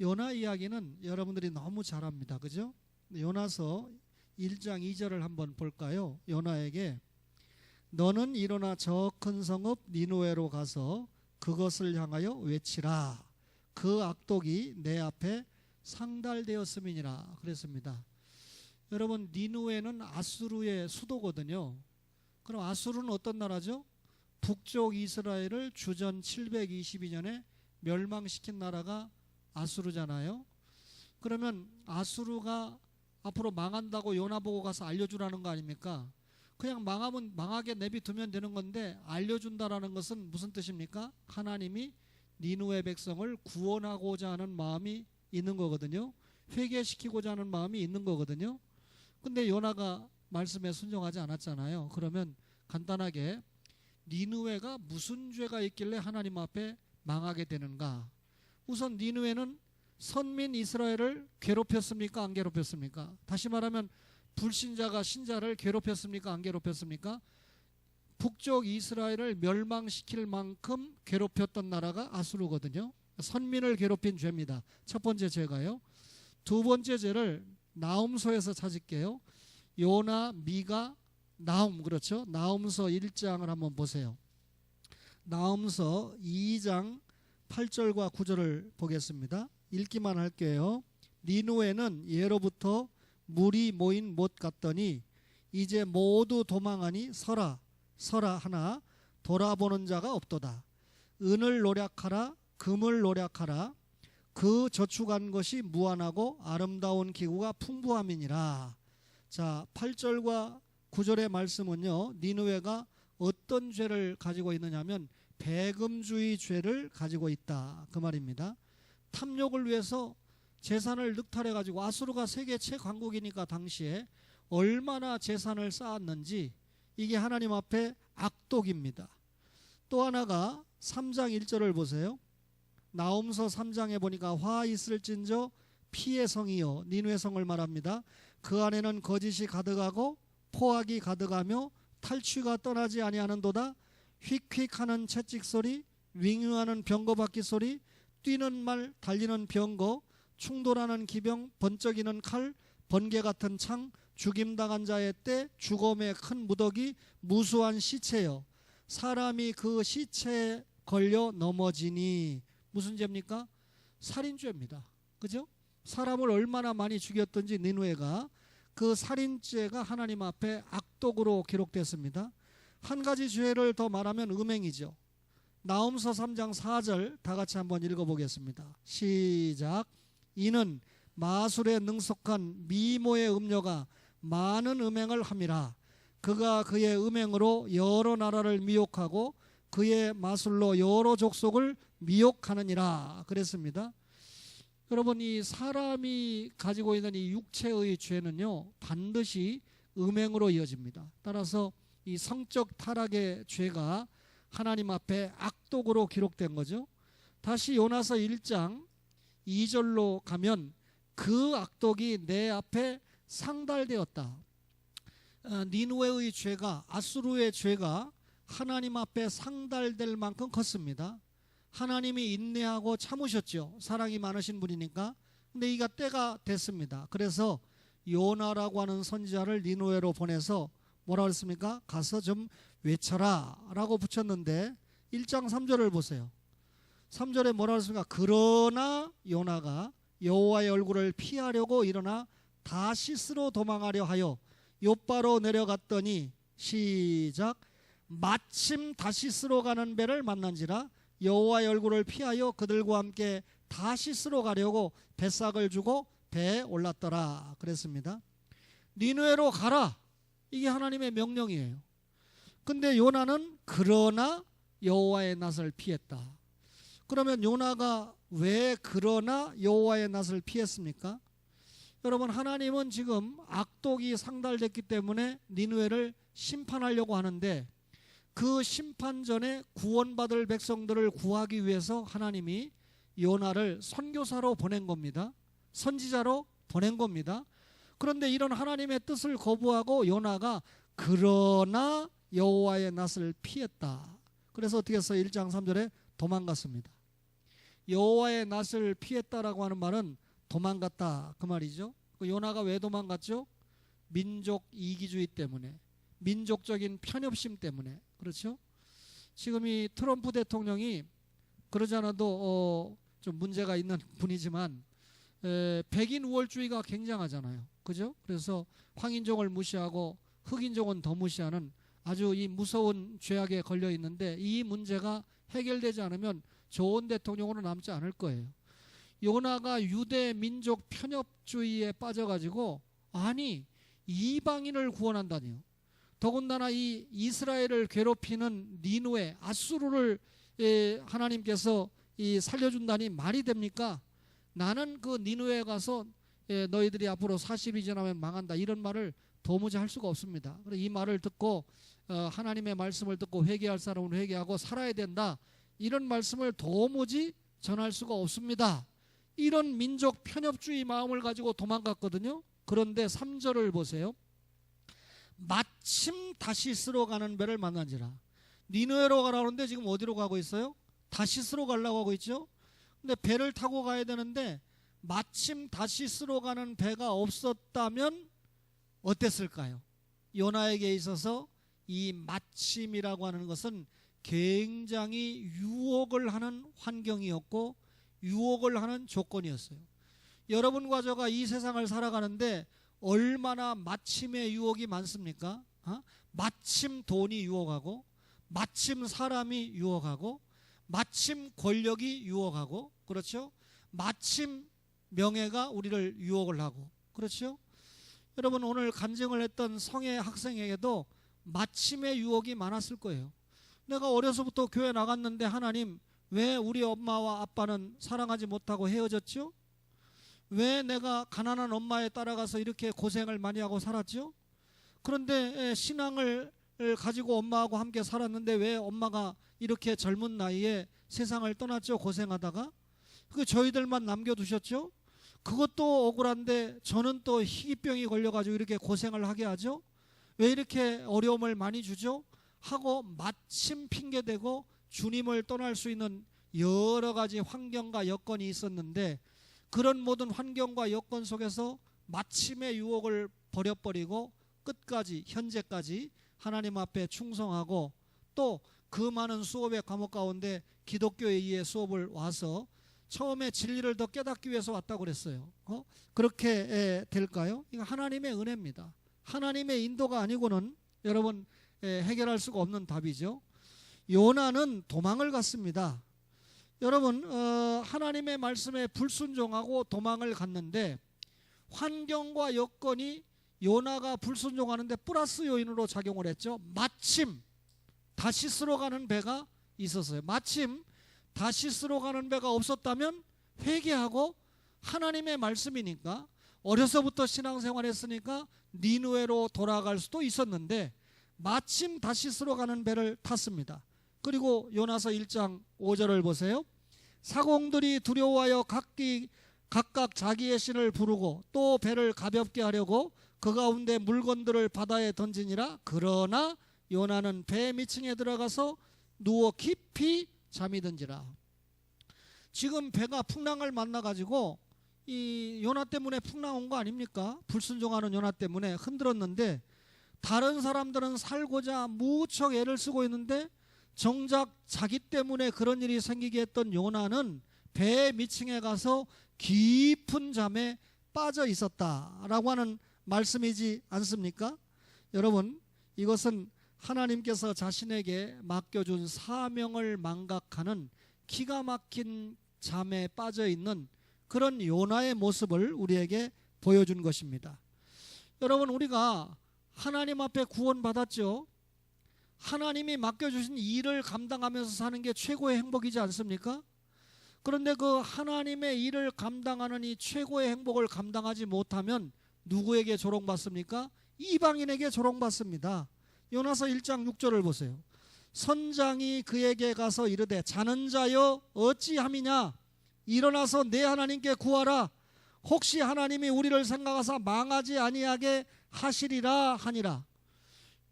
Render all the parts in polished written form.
요나 이야기는 여러분들이 너무 잘 압니다. 그죠? 요나서 1장 2절을 한번 볼까요? 요나에게 너는 일어나 저 큰 성읍 니느웨로 가서 그것을 향하여 외치라. 그 악독이 내 앞에 상달되었음이니라 그랬습니다. 여러분, 니느웨는 아수르의 수도거든요. 그럼 아수르는 어떤 나라죠? 북쪽 이스라엘을 주전 722년에 멸망시킨 나라가 아수르잖아요. 그러면 아수르가 앞으로 망한다고 요나 보고 가서 알려주라는 거 아닙니까? 그냥 망하면 망하게 내비두면 되는 건데 알려준다라는 것은 무슨 뜻입니까? 하나님이 니느웨 백성을 구원하고자 하는 마음이 있는 거거든요. 회개시키고자 하는 마음이 있는 거거든요. 근데 요나가 말씀에 순종하지 않았잖아요. 그러면 간단하게 니느웨가 무슨 죄가 있길래 하나님 앞에 망하게 되는가? 우선 니느웨는 선민 이스라엘을 괴롭혔습니까? 안 괴롭혔습니까? 다시 말하면 불신자가 신자를 괴롭혔습니까? 안 괴롭혔습니까? 북쪽 이스라엘을 멸망시킬 만큼 괴롭혔던 나라가 아수르거든요. 선민을 괴롭힌 죄입니다. 첫 번째 죄가요. 두 번째 죄를 나훔서에서 찾을게요. 요나, 미가, 나훔, 그렇죠? 나훔서 1장을 한번 보세요. 나훔서 2장 8절과 9절을 보겠습니다. 읽기만 할게요. 니느웨는 예로부터 물이 모인 못 같더니 이제 모두 도망하니 서라 서라 하나 돌아보는 자가 없도다. 은을 노력하라 금을 노력하라 그 저축한 것이 무한하고 아름다운 기구가 풍부함이니라. 자, 8절과 9절의 말씀은요, 니느웨가 어떤 죄를 가지고 있느냐면 배금주의 죄를 가지고 있다 그 말입니다. 탐욕을 위해서 재산을 늑탈해가지고 아수르가 세계 최강국이니까 당시에 얼마나 재산을 쌓았는지 이게 하나님 앞에 악독입니다. 또 하나가 3장 1절을 보세요. 나훔서 3장에 보니까 화 있을진저 피의 성이요 니느웨 성을 말합니다. 그 안에는 거짓이 가득하고 포악이 가득하며 탈취가 떠나지 아니하는도다. 휙휙하는 채찍 소리 윙윙하는 병거 바퀴 소리 뛰는 말 달리는 병거 충돌하는 기병 번쩍이는 칼 번개 같은 창 죽임당한 자의 때 죽음의 큰 무더기 무수한 시체요 사람이 그 시체에 걸려 넘어지니 무슨 죄입니까? 살인죄입니다. 그죠? 사람을 얼마나 많이 죽였던지 니느웨가 그 살인죄가 하나님 앞에 악독으로 기록됐습니다. 한 가지 죄를 더 말하면 음행이죠. 나훔서 3장 4절 다 같이 한번 읽어보겠습니다. 시작. 이는 마술에 능숙한 미모의 음녀가 많은 음행을 함이라. 그가 그의 음행으로 여러 나라를 미혹하고 그의 마술로 여러 족속을 미혹하느니라 그랬습니다. 여러분, 이 사람이 가지고 있는 이 육체의 죄는요 반드시 음행으로 이어집니다. 따라서 이 성적 타락의 죄가 하나님 앞에 악독으로 기록된 거죠. 다시 요나서 1장 2절로 가면 그 악독이 내 앞에 상달되었다. 니느웨의 죄가 아수르의 죄가 하나님 앞에 상달될 만큼 컸습니다. 하나님이 인내하고 참으셨죠. 사랑이 많으신 분이니까. 근데 이가 때가 됐습니다. 그래서 요나라고 하는 선지자를 니느웨로 보내서 뭐라고 했습니까? 가서 좀 외쳐라 라고 붙였는데 1장 3절을 보세요. 3절에 뭐라고 했습니까? 그러나 요나가 여호와의 얼굴을 피하려고 일어나 다시스로 도망하려 하여 욥바로 내려갔더니 시작. 마침 다시스로 가는 배를 만난지라 여호와의 얼굴을 피하여 그들과 함께 다시스로 가려고 뱃삭을 주고 배에 올랐더라 그랬습니다. 니느웨로 가라, 이게 하나님의 명령이에요. 근데 요나는 그러나 여호와의 낯을 피했다. 그러면 요나가 왜 그러나 여호와의 낯을 피했습니까? 여러분, 하나님은 지금 악독이 상달됐기 때문에 니느웨를 심판하려고 하는데 그 심판 전에 구원받을 백성들을 구하기 위해서 하나님이 요나를 선교사로 보낸 겁니다. 선지자로 보낸 겁니다. 그런데 이런 하나님의 뜻을 거부하고 요나가 그러나 여호와의 낯을 피했다. 그래서 어떻게 했어요? 1장 3절에 도망갔습니다. 여호와의 낯을 피했다라고 하는 말은 도망갔다 그 말이죠. 요나가 왜 도망갔죠? 민족 이기주의 때문에, 민족적인 편협심 때문에. 그렇죠? 지금 이 트럼프 대통령이 그러지 않아도 좀 문제가 있는 분이지만 백인 우월주의가 굉장하잖아요. 그죠? 그래서 황인종을 무시하고 흑인종은 더 무시하는 아주 이 무서운 죄악에 걸려 있는데, 이 문제가 해결되지 않으면 좋은 대통령으로 남지 않을 거예요. 요나가 유대 민족 편협주의에 빠져가지고, 아니 이방인을 구원한다니요. 더군다나 이 이스라엘을 괴롭히는 니누에, 아수르를 하나님께서 살려준다니 말이 됩니까? 나는 그 니누에 가서 너희들이 앞으로 40이 지나면 망한다, 이런 말을 도무지 할 수가 없습니다. 이 말을 듣고 하나님의 말씀을 듣고 회개할 사람은 회개하고 살아야 된다, 이런 말씀을 도무지 전할 수가 없습니다. 이런 민족 편협주의 마음을 가지고 도망갔거든요. 그런데 3절을 보세요. 마침 다시스로 가는 배를 만난지라. 니느웨로 가라는데 지금 어디로 가고 있어요? 다시스로 가려고 하고 있죠. 근데 배를 타고 가야 되는데 마침 다시스로 가는 배가 없었다면 어땠을까요? 요나에게 있어서 이 마침이라고 하는 것은 굉장히 유혹을 하는 환경이었고 유혹을 하는 조건이었어요. 여러분과 저가 이 세상을 살아가는데 얼마나 마침의 유혹이 많습니까? 마침 돈이 유혹하고, 마침 사람이 유혹하고, 마침 권력이 유혹하고, 그렇죠? 마침 명예가 우리를 유혹을 하고, 그렇죠? 여러분, 오늘 간증을 했던 성의 학생에게도 마침의 유혹이 많았을 거예요. 내가 어려서부터 교회 나갔는데 하나님, 왜 우리 엄마와 아빠는 사랑하지 못하고 헤어졌죠? 왜 내가 가난한 엄마에 따라가서 이렇게 고생을 많이 하고 살았죠? 그런데 신앙을 가지고 엄마하고 함께 살았는데 왜 엄마가 이렇게 젊은 나이에 세상을 떠났죠? 고생하다가. 그 저희들만 남겨두셨죠? 그것도 억울한데 저는 또 희귀병이 걸려가지고 이렇게 고생을 하게 하죠? 왜 이렇게 어려움을 많이 주죠? 하고 마침 핑계대고 주님을 떠날 수 있는 여러 가지 환경과 여건이 있었는데, 그런 모든 환경과 여건 속에서 마침의 유혹을 버려버리고 끝까지, 현재까지 하나님 앞에 충성하고, 또 그 많은 수업의 과목 가운데 기독교에 의해 수업을 와서 처음에 진리를 더 깨닫기 위해서 왔다고 그랬어요. 그렇게 될까요? 이거 하나님의 은혜입니다. 하나님의 인도가 아니고는 여러분 해결할 수가 없는 답이죠. 요나는 도망을 갔습니다. 여러분, 하나님의 말씀에 불순종하고 도망을 갔는데 환경과 여건이 요나가 불순종하는데 플러스 요인으로 작용을 했죠. 마침 다시스로 가는 배가 있었어요. 마침 다시스로 가는 배가 없었다면 회개하고, 하나님의 말씀이니까 어려서부터 신앙생활 했으니까 니느웨로 돌아갈 수도 있었는데 마침 다시스로 가는 배를 탔습니다. 그리고 요나서 1장 5절을 보세요. 사공들이 두려워하여 각각 자기의 신을 부르고 또 배를 가볍게 하려고 그 가운데 물건들을 바다에 던지니라. 그러나 요나는 배 밑층에 들어가서 누워 깊이 잠이 든지라. 지금 배가 풍랑을 만나가지고 이 요나 때문에 풍랑 온 거 아닙니까? 불순종하는 요나 때문에 흔들었는데 다른 사람들은 살고자 무척 애를 쓰고 있는데 정작 자기 때문에 그런 일이 생기게 했던 요나는 배 밑층에 가서 깊은 잠에 빠져 있었다라고 하는 말씀이지 않습니까? 여러분, 이것은 하나님께서 자신에게 맡겨준 사명을 망각하는 기가 막힌 잠에 빠져 있는 그런 요나의 모습을 우리에게 보여준 것입니다. 여러분, 우리가 하나님 앞에 구원받았죠. 하나님이 맡겨주신 일을 감당하면서 사는 게 최고의 행복이지 않습니까? 그런데 그 하나님의 일을 감당하는 이 최고의 행복을 감당하지 못하면 누구에게 조롱받습니까? 이방인에게 조롱받습니다. 요나서 1장 6절을 보세요. 선장이 그에게 가서 이르되 자는 자여 어찌함이냐, 일어나서 내 하나님께 구하라. 혹시 하나님이 우리를 생각하사 망하지 아니하게 하시리라 하니라.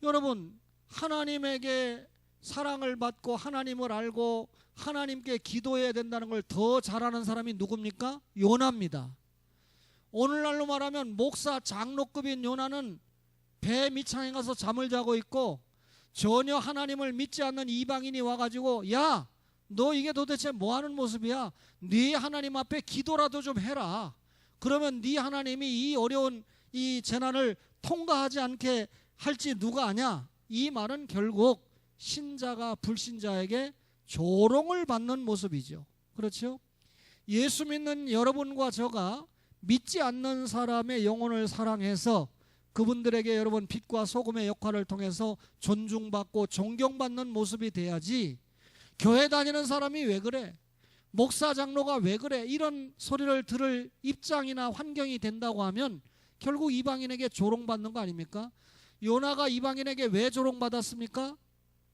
여러분, 하나님에게 사랑을 받고 하나님을 알고 하나님께 기도해야 된다는 걸 더 잘하는 사람이 누굽니까? 요나입니다. 오늘날로 말하면 목사 장로급인 요나는 배 밑창에 가서 잠을 자고 있고, 전혀 하나님을 믿지 않는 이방인이 와가지고 야, 너 이게 도대체 뭐하는 모습이야? 네 하나님 앞에 기도라도 좀 해라. 그러면 네 하나님이 이 어려운 이 재난을 통과하지 않게 할지 누가 아냐? 이 말은 결국 신자가 불신자에게 조롱을 받는 모습이죠. 그렇죠? 예수 믿는 여러분과 저가 믿지 않는 사람의 영혼을 사랑해서 그분들에게 여러분 빛과 소금의 역할을 통해서 존중받고 존경받는 모습이 돼야지, 교회 다니는 사람이 왜 그래? 목사 장로가 왜 그래? 이런 소리를 들을 입장이나 환경이 된다고 하면 결국 이방인에게 조롱받는 거 아닙니까? 요나가 이방인에게 왜 조롱받았습니까?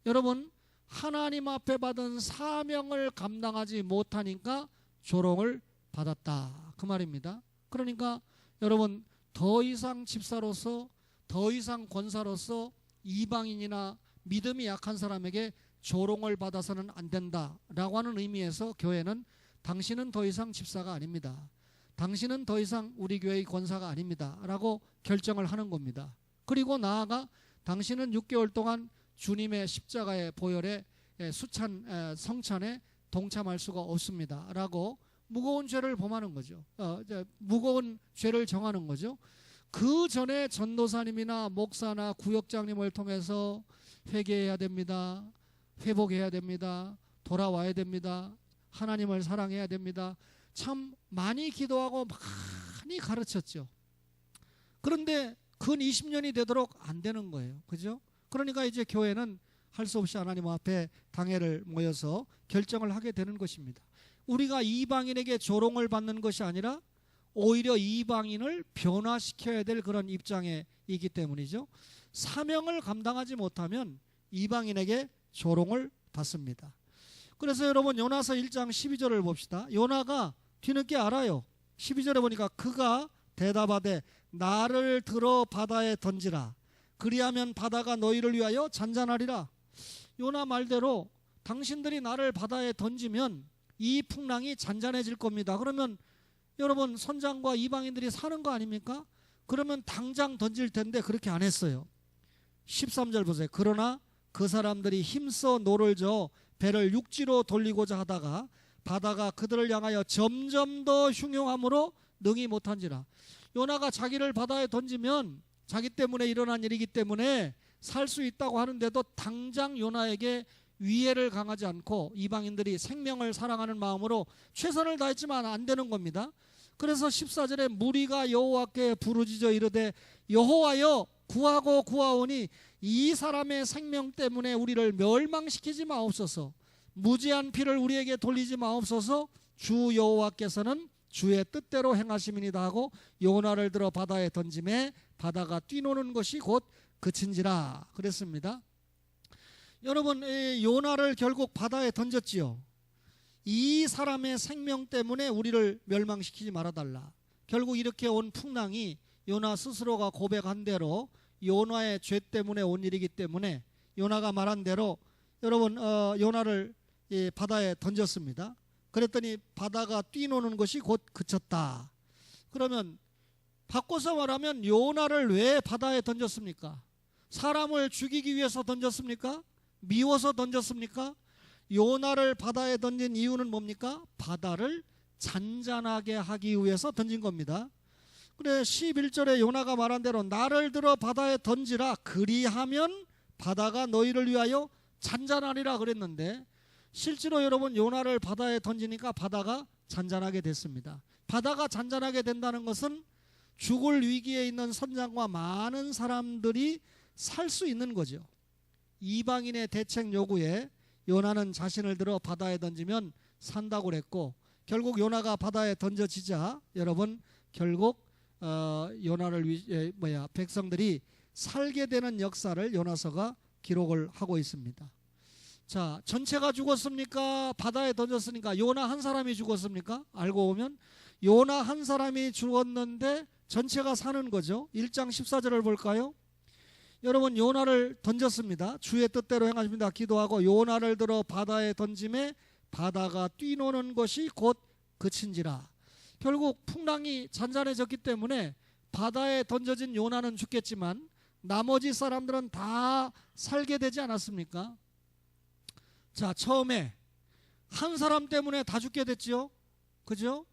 여러분, 하나님 앞에 받은 사명을 감당하지 못하니까 조롱을 받았다, 그 말입니다. 그러니까 여러분, 더 이상 집사로서, 더 이상 권사로서 이방인이나 믿음이 약한 사람에게 조롱을 받아서는 안 된다라고 하는 의미에서 교회는 당신은 더 이상 집사가 아닙니다, 당신은 더 이상 우리 교회의 권사가 아닙니다 라고 결정을 하는 겁니다. 그리고 나아가 당신은 6개월 동안 주님의 십자가의 보혈에 성찬에 동참할 수가 없습니다 라고 무거운 죄를 범하는 거죠. 무거운 죄를 정하는 거죠. 그 전에 전도사님이나 목사나 구역장님을 통해서 회개해야 됩니다, 회복해야 됩니다, 돌아와야 됩니다, 하나님을 사랑해야 됩니다. 참 많이 기도하고 많이 가르쳤죠. 그런데 근 20년이 되도록 안 되는 거예요. 그죠? 그러니까 이제 교회는 할 수 없이 하나님 앞에 당회를 모여서 결정을 하게 되는 것입니다. 우리가 이방인에게 조롱을 받는 것이 아니라 오히려 이방인을 변화시켜야 될 그런 입장에 있기 때문이죠. 사명을 감당하지 못하면 이방인에게 조롱을 받습니다. 그래서 여러분, 요나서 1장 12절을 봅시다. 요나가 뒤늦게 알아요. 12절에 보니까 그가 대답하되 나를 들어 바다에 던지라. 그리하면 바다가 너희를 위하여 잔잔하리라. 요나 말대로 당신들이 나를 바다에 던지면 이 풍랑이 잔잔해질 겁니다. 그러면 여러분, 선장과 이방인들이 사는 거 아닙니까? 그러면 당장 던질 텐데 그렇게 안 했어요. 13절 보세요. 그러나 그 사람들이 힘써 노를 저어 배를 육지로 돌리고자 하다가 바다가 그들을 향하여 점점 더 흉흉함으로 능히 못한지라. 요나가 자기를 바다에 던지면 자기 때문에 일어난 일이기 때문에 살 수 있다고 하는데도 당장 요나에게 위해를 강하지 않고 이방인들이 생명을 사랑하는 마음으로 최선을 다했지만 안 되는 겁니다. 그래서 14절에 무리가 여호와께 부르짖어 이르되 여호와여 구하고 구하오니 이 사람의 생명 때문에 우리를 멸망시키지 마옵소서. 무지한 피를 우리에게 돌리지 마옵소서. 주 여호와께서는 주의 뜻대로 행하심이니이다 하고 요나를 들어 바다에 던짐에 바다가 뛰노는 것이 곧 그친지라 그랬습니다. 여러분, 요나를 결국 바다에 던졌지요. 이 사람의 생명 때문에 우리를 멸망시키지 말아달라. 결국 이렇게 온 풍랑이 요나 스스로가 고백한 대로 요나의 죄 때문에 온 일이기 때문에 요나가 말한 대로 여러분, 요나를 바다에 던졌습니다. 그랬더니 바다가 뛰노는 것이 곧 그쳤다. 그러면 바꿔서 말하면 요나를 왜 바다에 던졌습니까? 사람을 죽이기 위해서 던졌습니까? 미워서 던졌습니까? 요나를 바다에 던진 이유는 뭡니까? 바다를 잔잔하게 하기 위해서 던진 겁니다. 그래 11절에 요나가 말한 대로 나를 들어 바다에 던지라. 그리하면 바다가 너희를 위하여 잔잔하리라 그랬는데 실제로 여러분, 요나를 바다에 던지니까 바다가 잔잔하게 됐습니다. 바다가 잔잔하게 된다는 것은 죽을 위기에 있는 선장과 많은 사람들이 살 수 있는 거죠. 이방인의 대책 요구에 요나는 자신을 들어 바다에 던지면 산다고 그랬고, 결국 요나가 바다에 던져지자 여러분, 결국 요나를 백성들이 살게 되는 역사를 요나서가 기록을 하고 있습니다. 자, 전체가 죽었습니까? 바다에 던졌으니까 요나 한 사람이 죽었습니까? 알고 보면 요나 한 사람이 죽었는데 전체가 사는 거죠. 1장 14절을 볼까요? 여러분 요나를 던졌습니다. 주의 뜻대로 행하십니다. 기도하고 요나를 들어 바다에 던짐에 바다가 뛰노는 것이 곧 그친지라. 결국 풍랑이 잔잔해졌기 때문에 바다에 던져진 요나는 죽겠지만 나머지 사람들은 다 살게 되지 않았습니까? 자, 처음에 한 사람 때문에 다 죽게 됐지요. 그죠?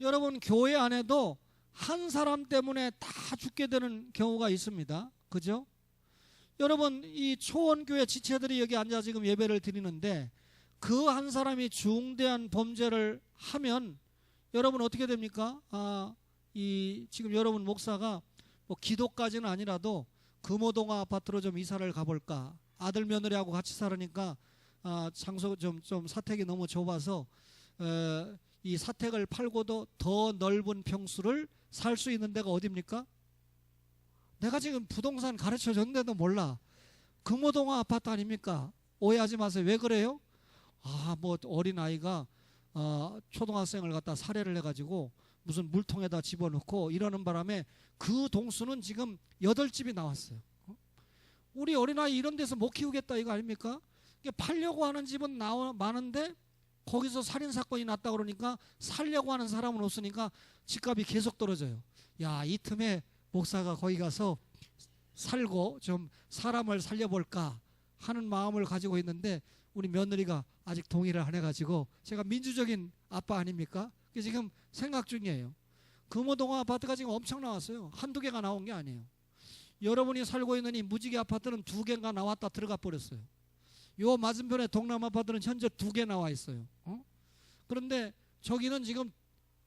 여러분 교회 안에도 한 사람 때문에 다 죽게 되는 경우가 있습니다. 그죠? 여러분 이 초원교회 지체들이 여기 앉아 지금 예배를 드리는데 그 한 사람이 중대한 범죄를 하면 여러분 어떻게 됩니까? 지금 여러분 목사가 뭐 기도까지는 아니라도 금호동화 아파트로 좀 이사를 가볼까? 아들 며느리하고 같이 살으니까 장소 좀 사택이 너무 좁아서 이 사택을 팔고도 더 넓은 평수를 살 수 있는 데가 어디입니까? 내가 지금 부동산 가르쳐 줬는데도 몰라. 금호동화 아파트 아닙니까? 오해하지 마세요. 왜 그래요? 뭐 어린아이가 초등학생을 갖다 살해를 해가지고 무슨 물통에다 집어넣고 이러는 바람에 그 동수는 지금 8집이 나왔어요. 우리 어린아이 이런 데서 못 키우겠다 이거 아닙니까? 팔려고 하는 집은 많은데 거기서 살인사건이 났다 그러니까 살려고 하는 사람은 없으니까 집값이 계속 떨어져요. 야, 이 틈에 목사가 거기 가서 살고 좀 사람을 살려볼까 하는 마음을 가지고 있는데 우리 며느리가 아직 동의를 안 해가지고 제가 민주적인 아빠 아닙니까? 지금 생각 중이에요. 금호동화 아파트가 지금 엄청 나왔어요. 한두 개가 나온 게 아니에요. 여러분이 살고 있는 이 무지개 아파트는 2개가 나왔다 들어가 버렸어요. 요 맞은편에 동남 아파트는 현재 2개 나와 있어요. 그런데 저기는 지금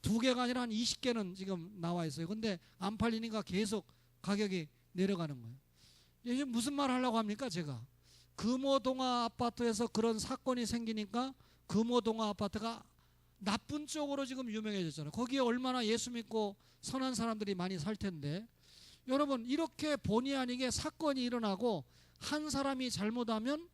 2개가 아니라 한 20개는 지금 나와 있어요. 근데 안 팔리니까 계속 가격이 내려가는 거예요. 이게 무슨 말 하려고 합니까 제가? 금호동화 아파트에서 그런 사건이 생기니까 금호동화 아파트가 나쁜 쪽으로 지금 유명해졌잖아요. 거기에 얼마나 예수 믿고 선한 사람들이 많이 살 텐데 여러분 이렇게 본의 아니게 사건이 일어나고 한 사람이 잘못하면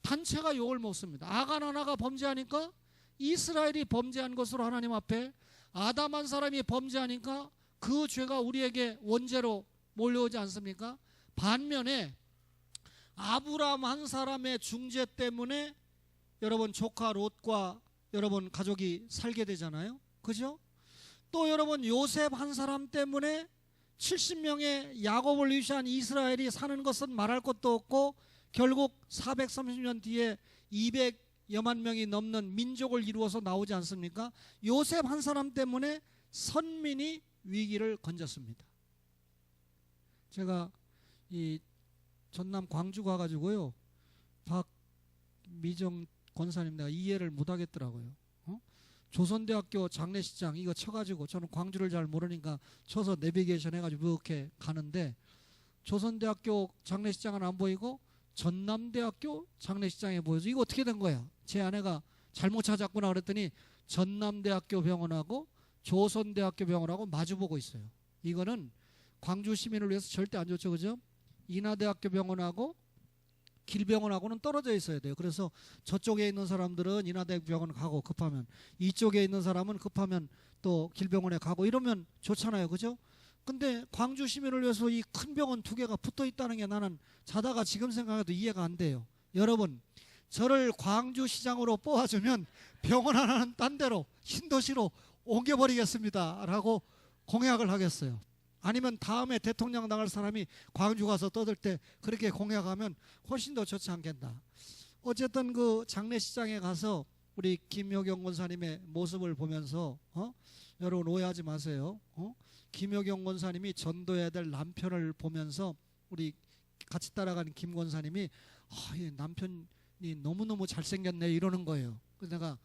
단체가 욕을 먹습니다. 아간 하나가 범죄하니까 이스라엘이 범죄한 것으로 하나님 앞에 아담 한 사람이 범죄하니까 그 죄가 우리에게 원죄로 몰려오지 않습니까? 반면에 아브라함 한 사람의 중죄 때문에 여러분 조카 롯과 여러분 가족이 살게 되잖아요. 그죠? 또 여러분 요셉 한 사람 때문에 70명의 야곱을 위시한 이스라엘이 사는 것은 말할 것도 없고 결국 430년 뒤에 200여만 명이 넘는 민족을 이루어서 나오지 않습니까? 요셉 한 사람 때문에 선민이 위기를 건졌습니다. 제가 이 전남 광주 가가지고요 박미정 권사님 내가 이해를 못하겠더라고요. 조선대학교 장례식장 이거 쳐가지고 저는 광주를 잘 모르니까 쳐서 내비게이션 해가지고 이렇게 가는데 조선대학교 장례식장은 안 보이고 전남대학교 장례식장에 보여서 이거 어떻게 된 거야? 제 아내가 잘못 찾았구나 그랬더니 전남대학교 병원하고 조선대학교 병원하고 마주보고 있어요. 이거는 광주 시민을 위해서 절대 안 좋죠. 그죠? 인하대학교 병원하고 길병원하고는 떨어져 있어야 돼요. 그래서 저쪽에 있는 사람들은 인하대학교 병원 가고 급하면 이쪽에 있는 사람은 급하면 또 길병원에 가고 이러면 좋잖아요. 그죠? 근데 광주 시민을 위해서 이 큰 병원 2개가 붙어 있다는 게 나는 자다가 지금 생각해도 이해가 안 돼요. 여러분 저를 광주시장으로 뽑아주면 병원 하나는 딴 데로 신도시로 옮겨버리겠습니다 라고 공약을 하겠어요. 아니면 다음에 대통령 나갈 사람이 광주 가서 떠들 때 그렇게 공약하면 훨씬 더 좋지 않겠나. 어쨌든 그 장례식장에 가서 우리 김효경 권사님의 모습을 보면서 여러분 오해하지 마세요. 김효경 권사님이 전도해야 될 남편을 보면서 우리 같이 따라가는 김 권사님이 이 남편이 너무너무 잘생겼네 이러는 거예요. 그래서 내가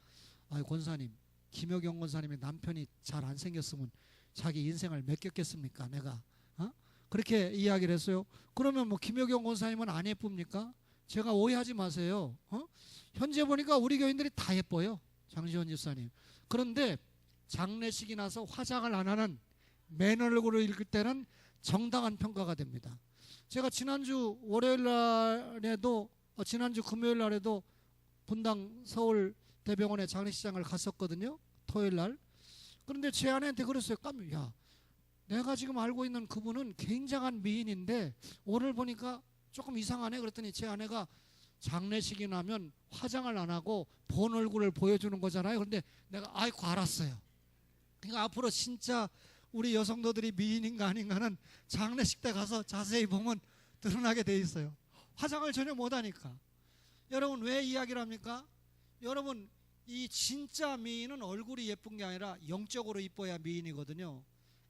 권사님 김효경 권사님의 남편이 잘 안 생겼으면 자기 인생을 맡겼겠습니까 내가 그렇게 이야기를 했어요. 그러면 뭐 김효경 권사님은 안 예쁩니까? 제가 오해하지 마세요. 현재 보니까 우리 교인들이 다 예뻐요. 장시원 집사님. 그런데 장례식이 나서 화장을 안 하는 맨 얼굴을 읽을 때는 정당한 평가가 됩니다. 제가 지난주 월요일 날에도 지난주 금요일 날에도 분당 서울 대병원에 장례식장을 갔었거든요. 토요일 날. 그런데 제 아내한테 그랬어요. 야, 내가 지금 알고 있는 그분은 굉장한 미인인데 오늘 보니까 조금 이상하네. 그랬더니 제 아내가 장례식이 나면 화장을 안 하고 본 얼굴을 보여주는 거잖아요. 그런데 내가 아이고 알았어요. 그러니까 앞으로 진짜 우리 여성도들이 미인인가 아닌가는 장례식 때 가서 자세히 보면 드러나게 돼 있어요. 화장을 전혀 못하니까. 여러분 왜 이야기를 합니까? 여러분 이 진짜 미인은 얼굴이 예쁜 게 아니라 영적으로 이뻐야 미인이거든요.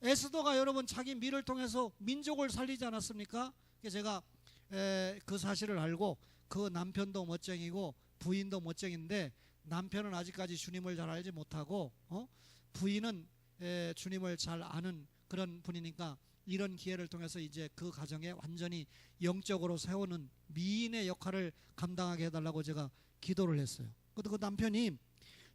에스더가 여러분 자기 미를 통해서 민족을 살리지 않았습니까? 제가 그 사실을 알고 그 남편도 멋쟁이고 부인도 멋쟁인데 남편은 아직까지 주님을 잘 알지 못하고 부인은 주님을 잘 아는 그런 분이니까 이런 기회를 통해서 이제 그 가정에 완전히 영적으로 세우는 미인의 역할을 감당하게 해달라고 제가 기도를 했어요. 그 남편이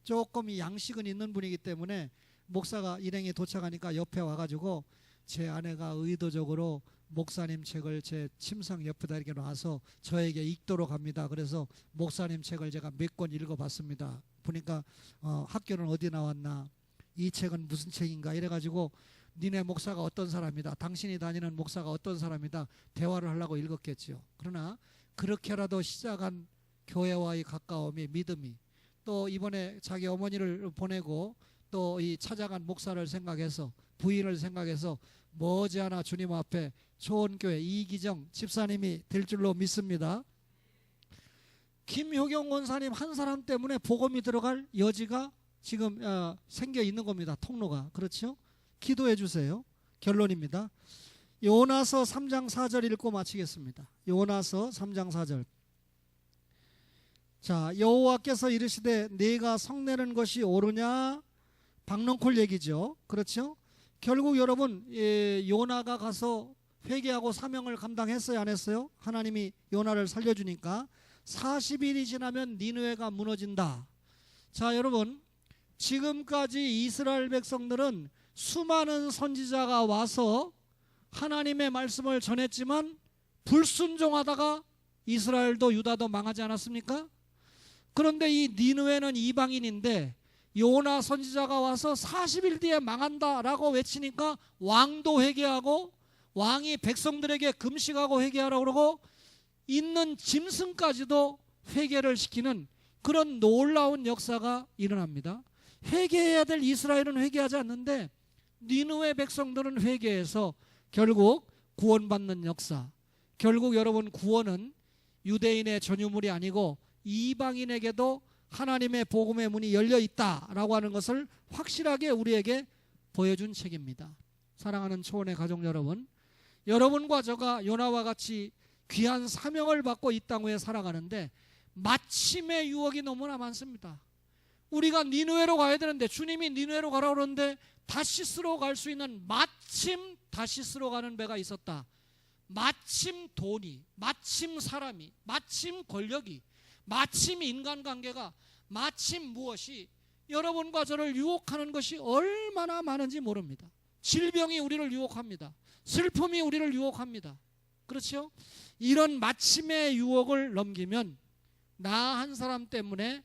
조금 양식은 있는 분이기 때문에 목사가 일행이 도착하니까 옆에 와가지고 제 아내가 의도적으로 목사님 책을 제 침상 옆에다 이렇게 놔서 저에게 읽도록 합니다. 그래서 목사님 책을 제가 몇 권 읽어봤습니다. 보니까 학교는 어디 나왔나, 이 책은 무슨 책인가 이래가지고 니네 목사가 어떤 사람이다, 당신이 다니는 목사가 어떤 사람이다 대화를 하려고 읽었겠지요. 그러나 그렇게라도 시작한 교회와의 가까움이, 믿음이, 또 이번에 자기 어머니를 보내고 또 이 찾아간 목사를 생각해서, 부인을 생각해서 머지않아 주님 앞에 좋은 교회 이기정 집사님이 될 줄로 믿습니다. 김효경 원사님 한 사람 때문에 복음이 들어갈 여지가 지금 생겨 있는 겁니다. 통로가. 그렇죠? 기도해 주세요. 결론입니다. 요나서 3장 4절 읽고 마치겠습니다. 요나서 3장 4절. 자, 여호와께서 이르시되 네가 성내는 것이 옳으냐? 박넝콜 얘기죠. 그렇죠? 결국 여러분 요나가 가서 회개하고 사명을 감당했어요, 안 했어요? 하나님이 요나를 살려주니까 40일이 지나면 니느웨가 무너진다. 자, 여러분 지금까지 이스라엘 백성들은 수많은 선지자가 와서 하나님의 말씀을 전했지만 불순종하다가 이스라엘도 유다도 망하지 않았습니까? 그런데 이 니느웨는 이방인인데 요나 선지자가 와서 40일 뒤에 망한다라고 외치니까 왕도 회개하고 왕이 백성들에게 금식하고 회개하라고 그러고 있는 짐승까지도 회개를 시키는 그런 놀라운 역사가 일어납니다. 회개해야 될 이스라엘은 회개하지 않는데 니느웨 백성들은 회개해서 결국 구원받는 역사. 결국 여러분 구원은 유대인의 전유물이 아니고 이방인에게도 하나님의 복음의 문이 열려 있다라고 하는 것을 확실하게 우리에게 보여준 책입니다. 사랑하는 초원의 가족 여러분, 여러분과 저가 요나와 같이 귀한 사명을 받고 이 땅 위에 살아가는데 마침의 유혹이 너무나 많습니다. 우리가 니느웨로 가야 되는데 주님이 니느웨로 가라고 그러는데 다시스로 갈 수 있는 마침 다시스로 가는 배가 있었다. 마침 돈이, 마침 사람이, 마침 권력이, 마침 인간관계가, 마침 무엇이 여러분과 저를 유혹하는 것이 얼마나 많은지 모릅니다. 질병이 우리를 유혹합니다. 슬픔이 우리를 유혹합니다. 그렇죠? 이런 마침의 유혹을 넘기면 나 한 사람 때문에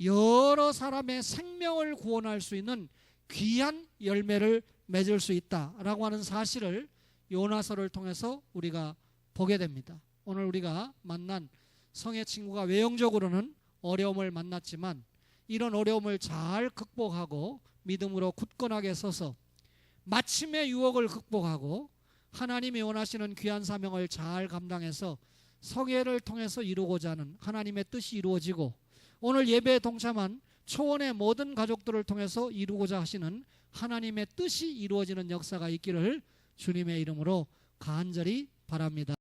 여러 사람의 생명을 구원할 수 있는 귀한 열매를 맺을 수 있다라고 하는 사실을 요나서를 통해서 우리가 보게 됩니다. 오늘 우리가 만난 성의 친구가 외형적으로는 어려움을 만났지만 이런 어려움을 잘 극복하고 믿음으로 굳건하게 서서 마침의 유혹을 극복하고 하나님이 원하시는 귀한 사명을 잘 감당해서 성회를 통해서 이루고자 하는 하나님의 뜻이 이루어지고 오늘 예배에 동참한 초원의 모든 가족들을 통해서 이루고자 하시는 하나님의 뜻이 이루어지는 역사가 있기를 주님의 이름으로 간절히 바랍니다.